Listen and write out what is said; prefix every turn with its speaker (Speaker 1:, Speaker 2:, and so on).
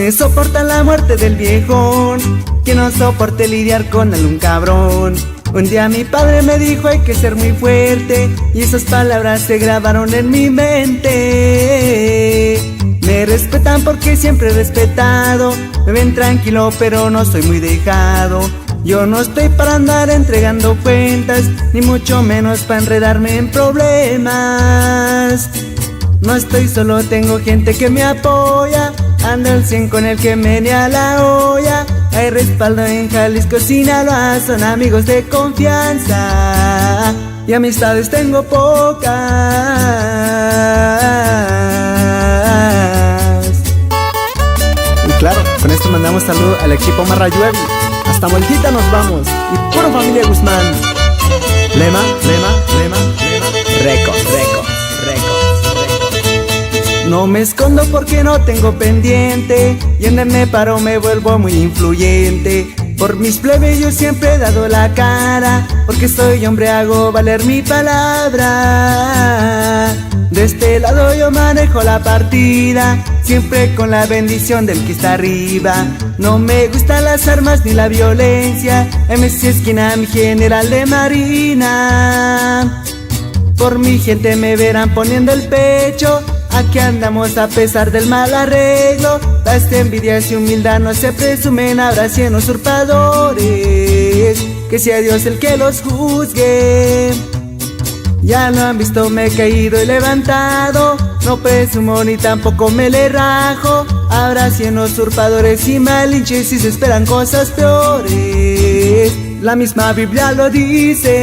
Speaker 1: me soporta la muerte del viejón, que no soporte lidiar con algún cabrón. Un día mi padre me dijo hay que ser muy fuerte, y esas palabras se grabaron en mi mente. Me respetan porque siempre he respetado, me ven tranquilo pero no soy muy dejado. Yo no estoy para andar entregando cuentas, ni mucho menos para enredarme en problemas. No estoy solo, tengo gente que me apoya, ando al 100 con el que menea la olla. Hay respaldo en Jalisco, Sinaloa, son amigos de confianza, y amistades tengo pocas. Y claro, con esto mandamos saludo al equipo Marrayuevi. Hasta Molquita nos vamos, y puro familia Guzmán. Lema, lema, lema, lema. Record. No me escondo porque no tengo pendiente, y en donde me paro me vuelvo muy influyente. Por mis plebeyos siempre he dado la cara, porque soy hombre, hago valer mi palabra. De este lado yo manejo la partida, siempre con la bendición del que está arriba. No me gustan las armas ni la violencia, MC Esquina, mi general de marina. Por mi gente me verán poniendo el pecho, aquí andamos a pesar del mal arreglo. Las envidias y humildad no se presumen, habrá 100 usurpadores, que sea Dios el que los juzgue. Ya lo han visto, me he caído y levantado, no presumo ni tampoco me le rajo. Habrá 100 usurpadores y malinches y se esperan cosas peores, la misma Biblia lo dice.